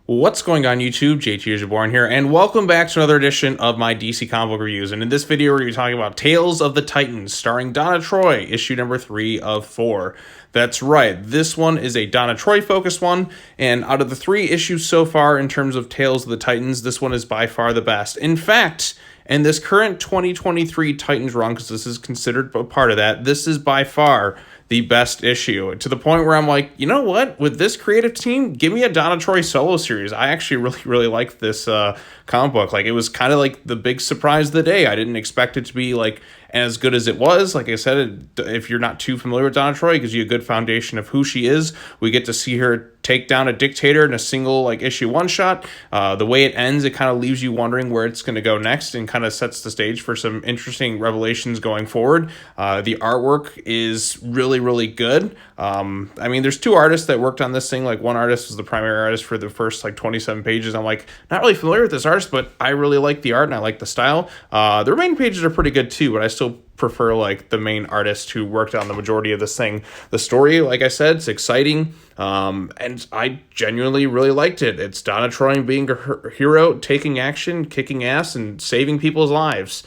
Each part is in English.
What's going on YouTube? JT is Reborn here, and welcome back to another edition of my DC comic book reviews. And in this video, we're going to be talking about Tales of the Titans, starring Donna Troy, issue number 3 of 4. That's right, this one is a Donna Troy focused one, and out of the 3 issues so far in terms of Tales of the Titans, this one is by far the best. In fact, in this current 2023 Titans run, because this is considered a part of that, this is by far the best issue, to the point where I'm like, you know what, with this creative team, give me a Donna Troy solo series. I actually really like this comic book. Like, it was kind of like the big surprise of the day. I didn't expect it to be like as good as it was. Like I said, if you're not too familiar with Donna Troy, it gives you a good foundation of who she is. We get to see her take down a dictator in a single like issue one shot. The way it ends, it kind of leaves you wondering where it's going to go next, and kind of sets the stage for some interesting revelations going forward. The artwork is really good. I mean, there's 2 artists that worked on this thing. Like, one artist was the primary artist for the first like 27 pages. I'm like, not really familiar with this artist, but I really like the art and I like the style. The remaining pages are pretty good too, but I still prefer like the main artist who worked on the majority of this thing. The story, like I said, it's exciting, and I genuinely really liked it. It's Donna Troy being a hero, taking action, kicking ass, and saving people's lives.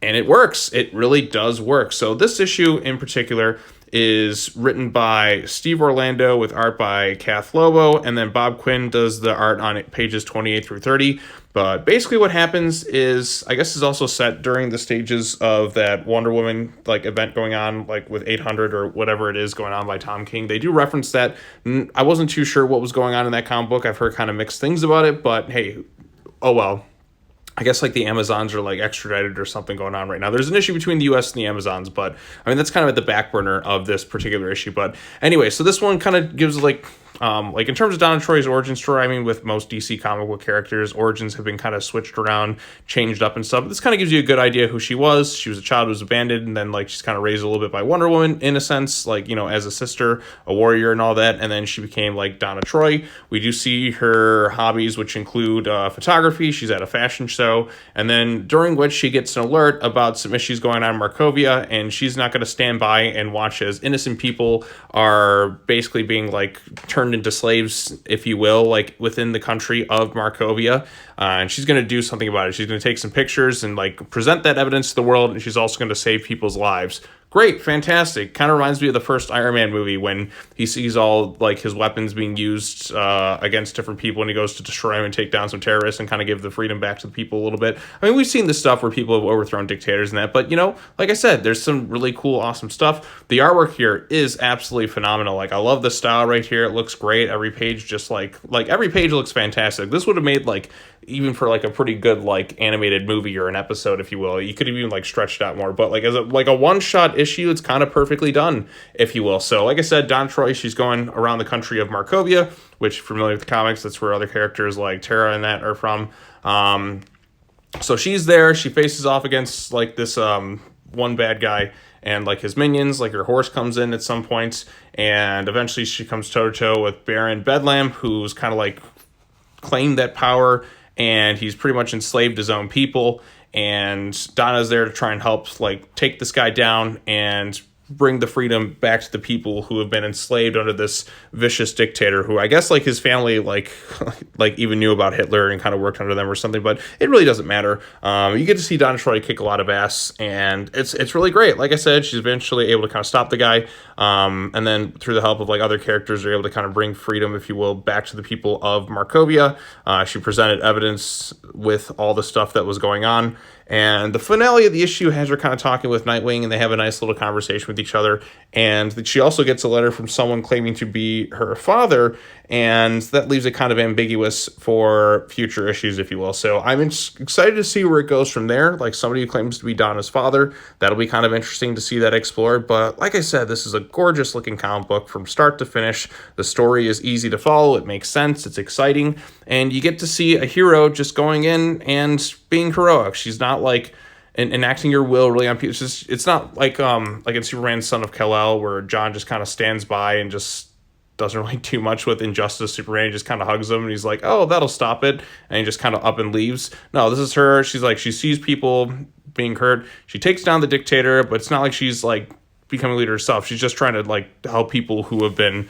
And it works. It really does work. So this issue in particular is written by Steve Orlando with art by Kath Lobo, and then Bob Quinn does the art on pages 28 through 30. But basically what happens is, I guess, is also set during the stages of that Wonder Woman like event going on, like with 800 or whatever it is going on by Tom King. They do reference that. I wasn't too sure what was going on in that comic book. I've heard kind of mixed things about it, but hey, oh well. I guess like the Amazons are like extradited or something going on right now. There's an issue between the US and the Amazons, but I mean, that's kind of at the back burner of this particular issue. But anyway, so this one kind of gives like in terms of Donna Troy's origin story, I mean, with most DC comic book characters, origins have been kind of switched around, changed up and stuff. But this kind of gives you a good idea who she was. She was a child who was abandoned, and then like she's kind of raised a little bit by Wonder Woman in a sense, like, you know, as a sister, a warrior and all that. And then she became like Donna Troy. We do see her hobbies, which include photography. She's at a fashion show, and then during which she gets an alert about some issues going on in Markovia, and she's not going to stand by and watch as innocent people are basically being like turned into slaves, if you will, like within the country of Markovia. And she's going to do something about it. She's going to take some pictures and like present that evidence to the world, and she's also going to save people's lives. Great, fantastic. Kind of reminds me of the first Iron Man movie when he sees all like his weapons being used against different people, and he goes to destroy them and take down some terrorists and kind of give the freedom back to the people a little bit. I mean, we've seen this stuff where people have overthrown dictators and that, but you know, like I said, there's some really cool, awesome stuff. The artwork here is absolutely phenomenal. Like, I love the style right here. It looks great. Every page just like every page looks fantastic. This would have made like, even for like a pretty good like animated movie or an episode, if you will, you could have even like stretched out more, but like as a one-shot issue, it's kind of perfectly done, if you will. So like I said, Donna Troy, she's going around the country of Markovia, which, familiar with the comics, that's where other characters like Tara and that are from. So she's there. She faces off against like this one bad guy and like his minions. Like, her horse comes in at some points, and eventually she comes toe-to-toe with Baron Bedlam, who's kind of like claimed that power, and he's pretty much enslaved his own people. And Donna's there to try and help like take this guy down and bring the freedom back to the people who have been enslaved under this vicious dictator, who I guess like his family like even knew about Hitler and kind of worked under them or something, but it really doesn't matter. You get to see Donna Troy kick a lot of ass, and it's really great. Like I said, she's eventually able to kind of stop the guy, and then through the help of like other characters, they're able to kind of bring freedom, if you will, back to the people of Markovia. She presented evidence with all the stuff that was going on. And the finale of the issue has her kind of talking with Nightwing, and they have a nice little conversation with each other. And she also gets a letter from someone claiming to be her father, and that leaves it kind of ambiguous for future issues, if you will. So I'm excited to see where it goes from there. Like, somebody who claims to be Donna's father, that'll be kind of interesting to see that explored. But like I said, this is a gorgeous looking comic book from start to finish. The story is easy to follow. It makes sense. It's exciting. And you get to see a hero just going in and being heroic. She's not like enacting your will really on people. It's not like in Superman Son of Kal-El, where John just kind of stands by and just doesn't really do much with Injustice Superman. He just kind of hugs him, and he's like, oh, that'll stop it, and he just kind of up and leaves. No, this is her. She's like, she sees people being hurt. She takes down the dictator, but it's not like she's like becoming a leader herself. She's just trying to like help people who have been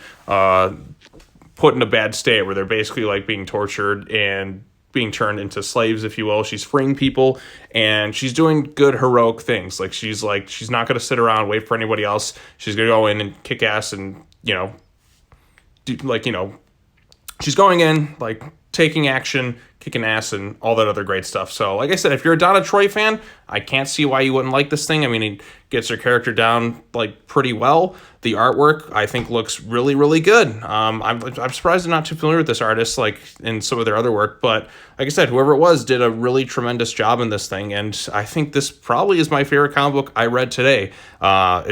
put in a bad state where they're basically like being tortured and being turned into slaves, if you will. She's freeing people, and she's doing good heroic things. She's not going to sit around, wait for anybody else. She's going to go in and kick ass and, she's going in, taking action, kicking ass, and all that other great stuff. So, like I said, if you're a Donna Troy fan, I can't see why you wouldn't like this thing. I mean, it gets her character down, pretty well. The artwork, I think, looks really, really good. I'm surprised I'm not too familiar with this artist, in some of their other work. But, like I said, whoever it was did a really tremendous job in this thing. And I think this probably is my favorite comic book I read today,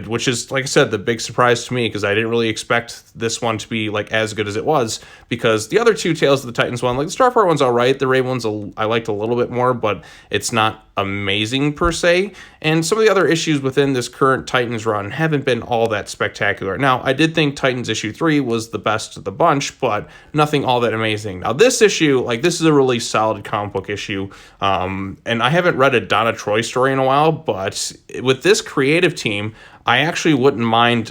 which is, like I said, the big surprise to me, because I didn't really expect this one to be, as good as it was. Because the other two Tales of the Titans one, the Starfire one's all right. The Raven one's I liked a little bit more, but it's not amazing per se. And some of the other issues within this current Titans run haven't been all that spectacular. Now, I did think Titans issue 3 was the best of the bunch, but nothing all that amazing. Now, this issue, this is a really solid comic book issue. And I haven't read a Donna Troy story in a while, but with this creative team, I actually wouldn't mind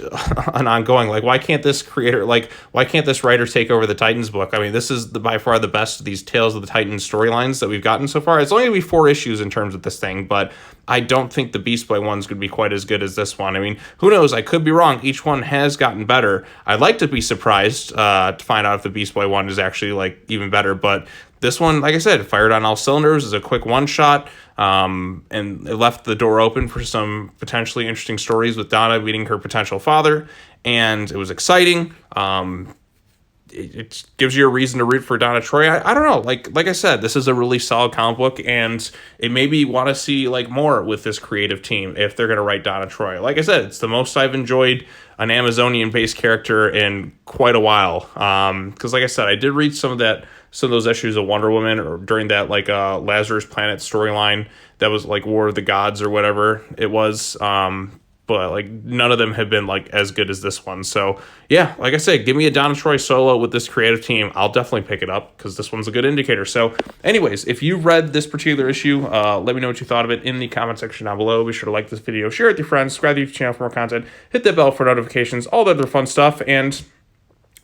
an ongoing, why can't this writer take over the Titans book? I mean, this is by far the best of these Tales of the Titans storylines that we've gotten so far. It's only going to be 4 issues in terms of this thing, but I don't think the Beast Boy one's going to be quite as good as this one. I mean, who knows? I could be wrong. Each one has gotten better. I'd like to be surprised to find out if the Beast Boy one is actually, even better, but this one, like I said, fired on all cylinders. Is a quick one-shot, and it left the door open for some potentially interesting stories with Donna meeting her potential father, and it was exciting. It gives you a reason to root for Donna Troy. I don't know. Like I said, this is a really solid comic book, and it made me want to see more with this creative team if they're going to write Donna Troy. Like I said, it's the most I've enjoyed an Amazonian-based character in quite a while. Because like I said, I did read some of those issues of Wonder Woman, or during that Lazarus Planet storyline that was War of the Gods or whatever it was. But none of them have been as good as this one. So yeah, like I said, give me a Donna Troy solo with this creative team. I'll definitely pick it up, because this one's a good indicator. So anyways, if you read this particular issue, let me know what you thought of it in the comment section down below. Be sure to like this video, share it with your friends, subscribe to the channel for more content, hit that bell for notifications, all the other fun stuff. And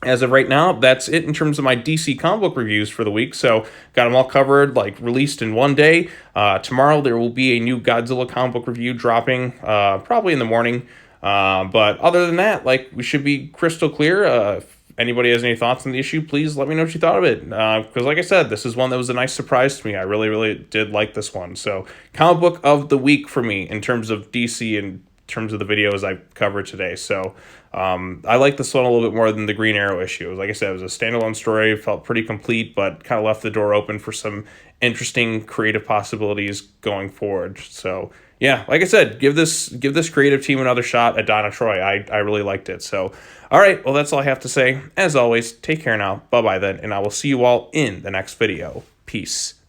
as of right now, that's it in terms of my DC comic book reviews for the week. So got them all covered, released in one day. Tomorrow there will be a new Godzilla comic book review dropping, probably in the morning. But other than that, we should be crystal clear. If anybody has any thoughts on the issue, please let me know what you thought of it. Because like I said, this is one that was a nice surprise to me. I really, really did like this one. So comic book of the week for me in terms of DC and terms of the videos I covered today. So I like this one a little bit more than the Green Arrow issue. Like I said, it was a standalone story, felt pretty complete, but kind of left the door open for some interesting creative possibilities going forward. So yeah, like I said, give this creative team another shot at Donna Troy. I really liked it. So all right, well, that's all I have to say. As always, take care now. Bye-bye then, and I will see you all in the next video. Peace.